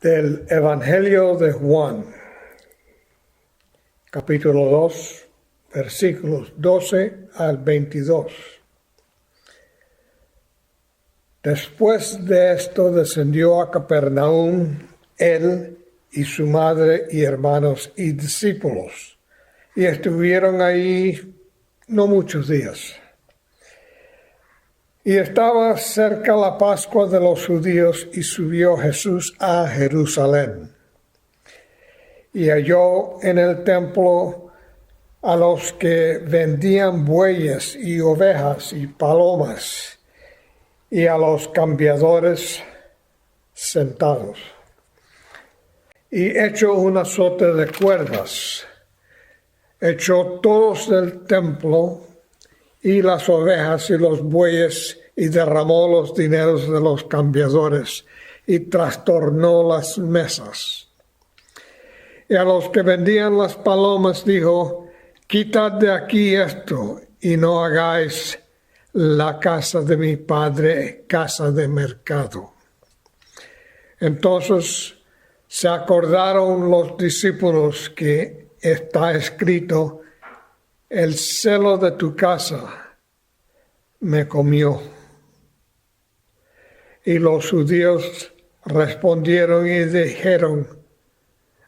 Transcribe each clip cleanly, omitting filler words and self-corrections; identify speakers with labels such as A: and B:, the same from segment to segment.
A: Del Evangelio de Juan, capítulo 2, versículos 12 al 22. Después de esto descendió a Capernaum él y su madre y hermanos y discípulos, y estuvieron ahí no muchos días. Y estaba cerca la Pascua de los judíos, y subió Jesús a Jerusalén. Y halló en el templo a los que vendían bueyes y ovejas y palomas, y a los cambiadores sentados. Y echó un azote de cuerdas, echó todos del templo y las ovejas y los bueyes, y derramó los dineros de los cambiadores, y trastornó las mesas. Y a los que vendían las palomas dijo: quitad de aquí esto, y no hagáis la casa de mi padre casa de mercado. Entonces se acordaron los discípulos que está escrito: el celo de tu casa me comió. Y los judíos respondieron y dijeron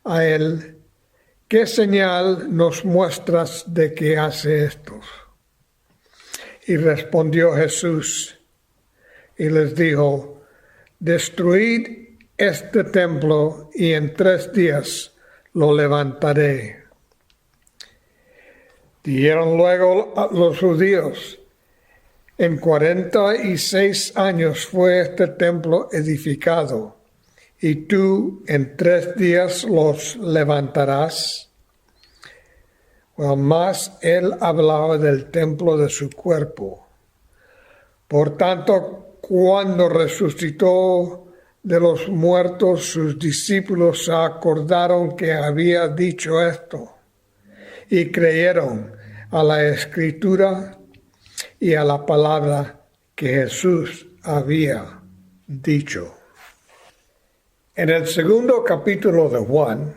A: a él: ¿qué señal nos muestras de que hace esto? Y respondió Jesús y les dijo: destruid este templo y en 3 días lo levantaré. Dijeron luego a los judíos: en 46 años fue este templo edificado, y tú en 3 días los levantarás. Well, más él hablaba del templo de su cuerpo. Por tanto, cuando resucitó de los muertos, sus discípulos se acordaron que había dicho esto, y creyeron a la Escritura y a la palabra que Jesús había dicho. En el segundo capítulo de Juan,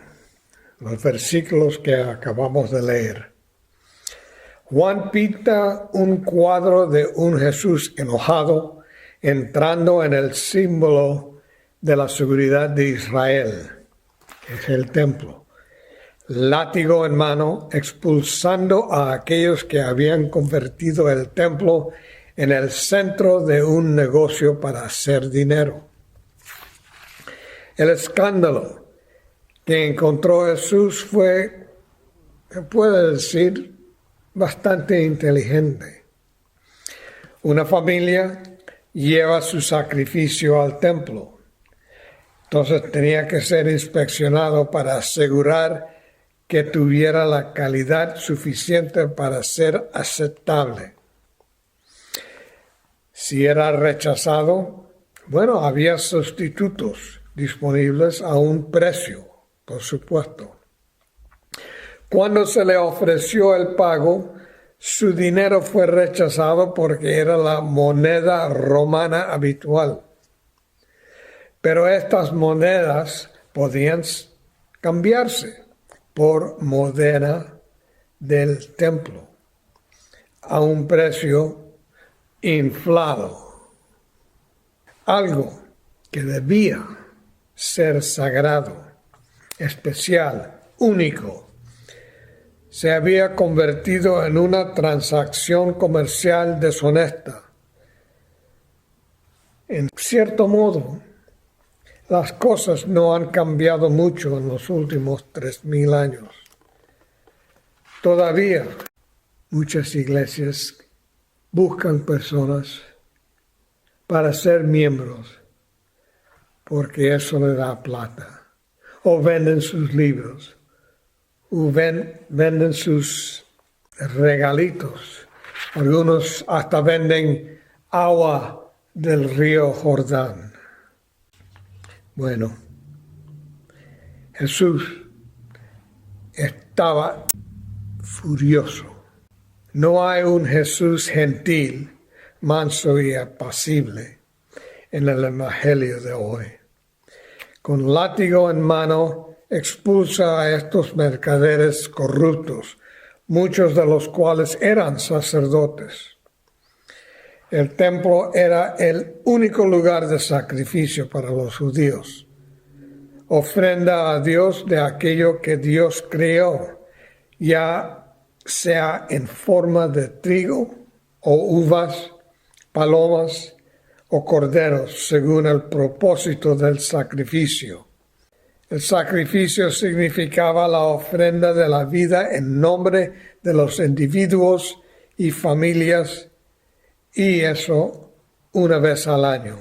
A: los versículos que acabamos de leer, Juan pinta un cuadro de un Jesús enojado entrando en el símbolo de la seguridad de Israel, que es el templo, látigo en mano, expulsando a aquellos que habían convertido el templo en el centro de un negocio para hacer dinero. El escándalo que encontró Jesús fue, se puede decir, bastante inteligente. Una familia lleva su sacrificio al templo. Entonces tenía que ser inspeccionado para asegurar que tuviera la calidad suficiente para ser aceptable. Si era rechazado, bueno, había sustitutos disponibles a un precio, por supuesto. Cuando se le ofreció el pago, su dinero fue rechazado porque era la moneda romana habitual. Pero estas monedas podían cambiarse por moneda del templo a un precio inflado. Algo que debía ser sagrado, especial, único, se había convertido en una transacción comercial deshonesta. En cierto modo, las cosas no han cambiado mucho en los últimos 3,000 años. Todavía muchas iglesias buscan personas para ser miembros porque eso le da plata. O venden sus libros, o venden sus regalitos. Algunos hasta venden agua del río Jordán. Bueno, Jesús estaba furioso. No hay un Jesús gentil, manso y apacible en el Evangelio de hoy. con látigo en mano, expulsa a estos mercaderes corruptos, muchos de los cuales eran sacerdotes. El templo era el único lugar de sacrificio para los judíos. Ofrenda a Dios de aquello que Dios creó, ya sea en forma de trigo o uvas, palomas o corderos, según el propósito del sacrificio. El sacrificio significaba la ofrenda de la vida en nombre de los individuos y familias, y eso una vez al año,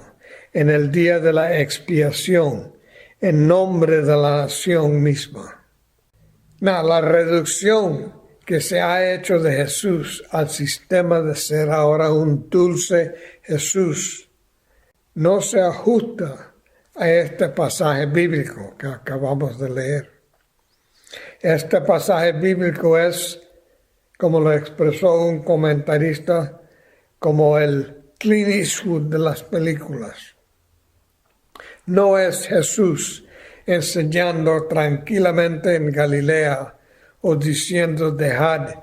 A: en el día de la expiación, en nombre de la nación misma. La reducción que se ha hecho de Jesús al sistema de ser ahora un dulce Jesús no se ajusta a este pasaje bíblico que acabamos de leer. Este pasaje bíblico es, como lo expresó un comentarista, como el Clint Eastwood de las películas. No es Jesús enseñando tranquilamente en Galilea o diciendo dejad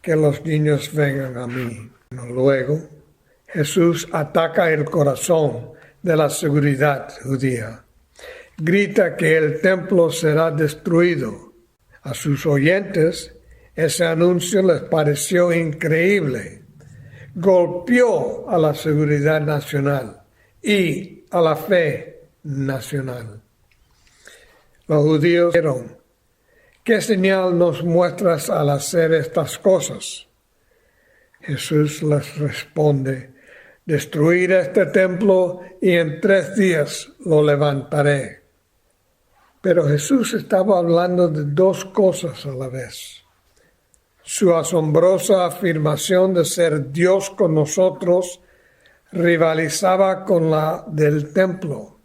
A: que los niños vengan a mí. Luego, Jesús ataca el corazón de la seguridad judía. Grita que el templo será destruido. A sus oyentes, ese anuncio les pareció increíble. Golpeó a la seguridad nacional y a la fe nacional. Los judíos dijeron: ¿qué señal nos muestras al hacer estas cosas? Jesús les responde: destruir este templo y en 3 días lo levantaré. Pero Jesús estaba hablando de 2 cosas a la vez. Su asombrosa afirmación de ser Dios con nosotros rivalizaba con la del templo.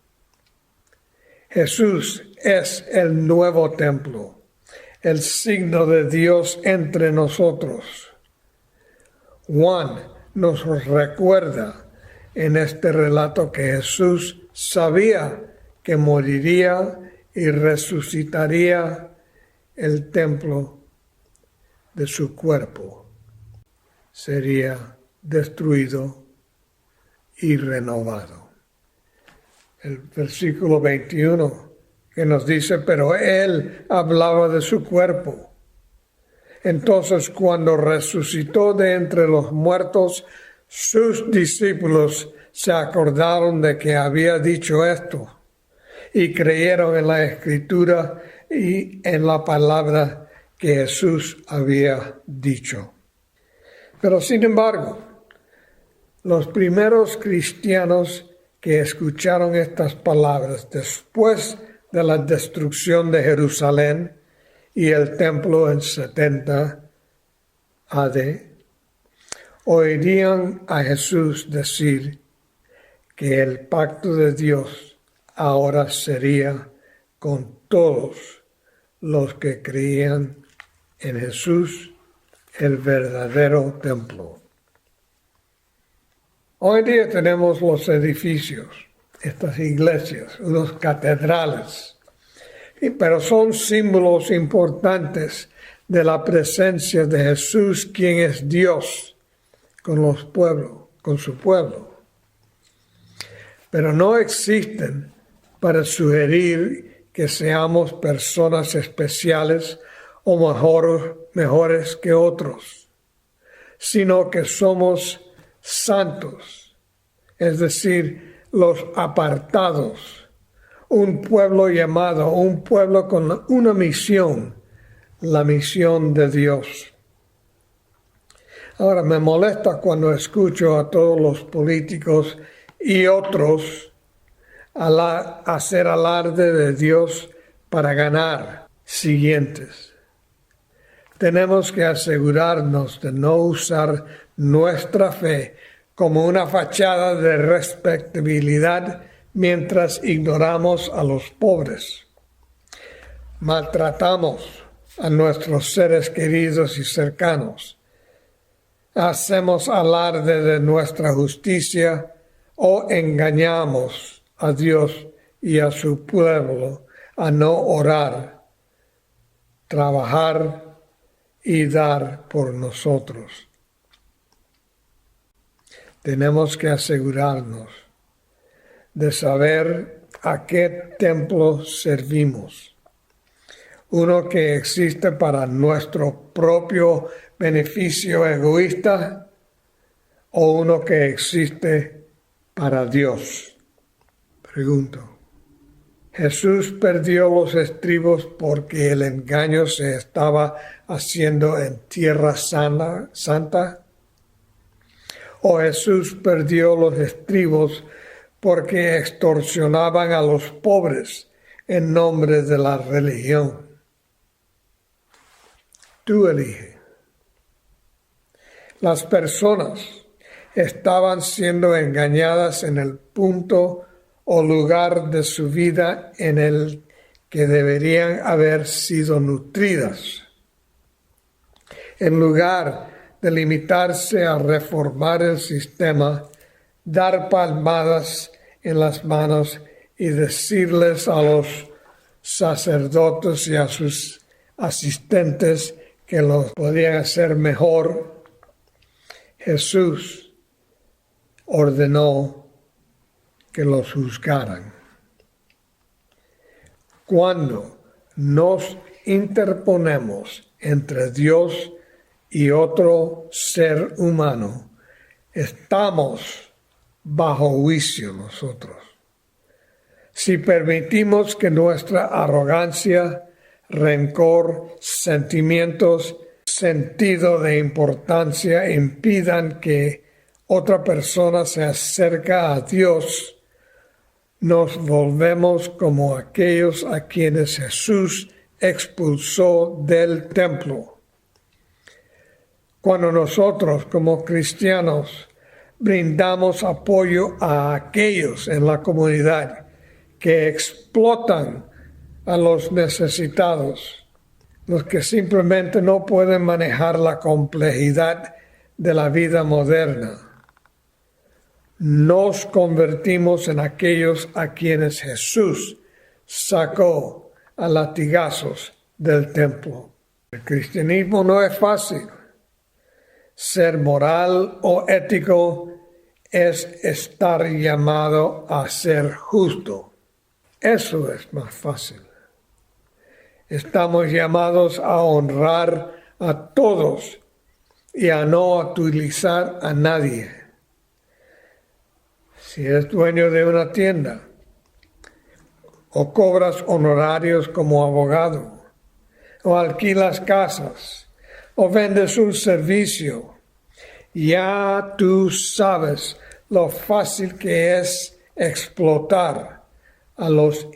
A: Jesús es el nuevo templo, el signo de Dios entre nosotros. Juan nos recuerda en este relato que Jesús sabía que moriría y resucitaría el templo de su cuerpo. Sería destruido y renovado. El versículo 21 que nos dice: pero él hablaba de su cuerpo. Entonces, cuando resucitó de entre los muertos, sus discípulos se acordaron de que había dicho esto y creyeron en la Escritura y en la palabra que Jesús había dicho. Pero sin embargo, los primeros cristianos que escucharon estas palabras después de la destrucción de Jerusalén y el templo en 70 AD, oirían a Jesús decir que el pacto de Dios ahora sería con todos los que creían en Jesús, el verdadero templo. Hoy día tenemos los edificios, estas iglesias, los catedrales, pero son símbolos importantes de la presencia de Jesús, quien es Dios, con su pueblo. Pero no existen para sugerir que seamos personas especiales o mejores que otros, sino que somos santos, es decir, los apartados, un pueblo llamado, un pueblo con una misión, la misión de Dios. Ahora me molesta cuando escucho a todos los políticos y otros hacer alarde de Dios para ganar siguientes. Tenemos que asegurarnos de no usar nuestra fe como una fachada de respetabilidad mientras ignoramos a los pobres. Maltratamos a nuestros seres queridos y cercanos. Hacemos alarde de nuestra justicia o engañamos a Dios y a su pueblo a no orar, trabajar y dar por nosotros. Tenemos que asegurarnos de saber a qué templo servimos. Uno que existe para nuestro propio beneficio egoísta o uno que existe para Dios. Pregunto. ¿Jesús perdió los estribos porque el engaño se estaba haciendo en tierra santa? ¿O Jesús perdió los estribos porque extorsionaban a los pobres en nombre de la religión? Tú elige. Las personas estaban siendo engañadas en el punto o lugar de su vida en el que deberían haber sido nutridas. En lugar de limitarse a reformar el sistema, dar palmadas en las manos y decirles a los sacerdotes y a sus asistentes que lo podían hacer mejor, Jesús ordenó que los juzgaran. Cuando nos interponemos entre Dios y otro ser humano, estamos bajo juicio nosotros. Si permitimos que nuestra arrogancia, rencor, sentimientos, sentido de importancia impidan que otra persona se acerque a Dios, nos volvemos como aquellos a quienes Jesús expulsó del templo. Cuando nosotros como cristianos brindamos apoyo a aquellos en la comunidad que explotan a los necesitados, los que simplemente no pueden manejar la complejidad de la vida moderna, nos convertimos en aquellos a quienes Jesús sacó a latigazos del templo. El cristianismo no es fácil. Ser moral o ético es estar llamado a ser justo. Eso es más fácil. Estamos llamados a honrar a todos y a no utilizar a nadie. Si eres dueño de una tienda o cobras honorarios como abogado o alquilas casas o vendes un servicio, ya tú sabes lo fácil que es explotar a los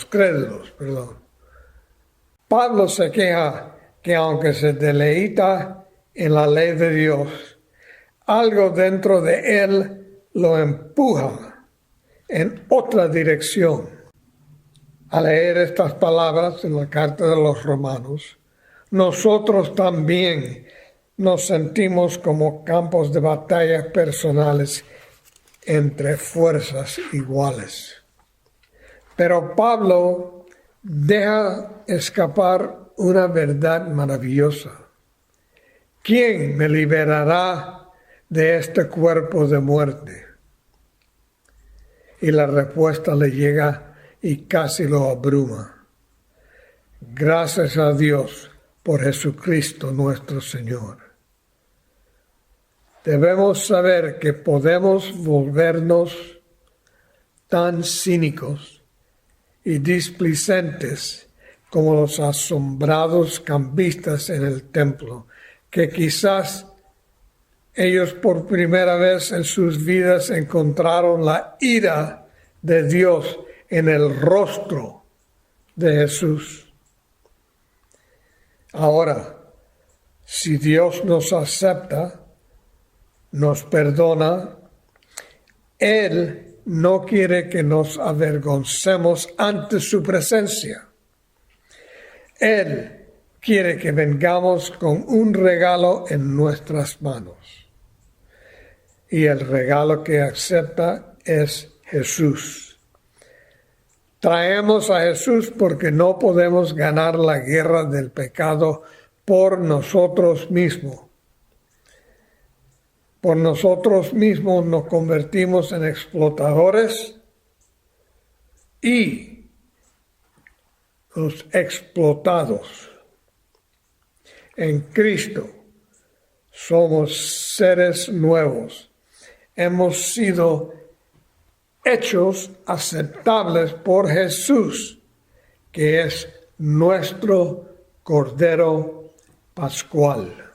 A: crédulos. Pablo se queja que aunque se deleita en la ley de Dios, algo dentro de él lo empuja en otra dirección. Al leer estas palabras en la carta de los Romanos, nosotros también nos sentimos como campos de batalla personales entre fuerzas iguales. Pero Pablo deja escapar una verdad maravillosa. ¿Quién me liberará de este cuerpo de muerte? Y la respuesta le llega y casi lo abruma. Gracias a Dios por Jesucristo nuestro Señor. Debemos saber que podemos volvernos tan cínicos y displicentes como los asombrados cambistas en el templo, que quizás ellos por primera vez en sus vidas encontraron la ira de Dios en el rostro de Jesús. Ahora, si Dios nos acepta, nos perdona, Él no quiere que nos avergoncemos ante su presencia. Él quiere que vengamos con un regalo en nuestras manos. Y el regalo que acepta es Jesús. Traemos a Jesús porque no podemos ganar la guerra del pecado por nosotros mismos. Por nosotros mismos nos convertimos en explotadores y los explotados. En Cristo somos seres nuevos. Hemos sido hechos aceptables por Jesús, que es nuestro Cordero Pascual.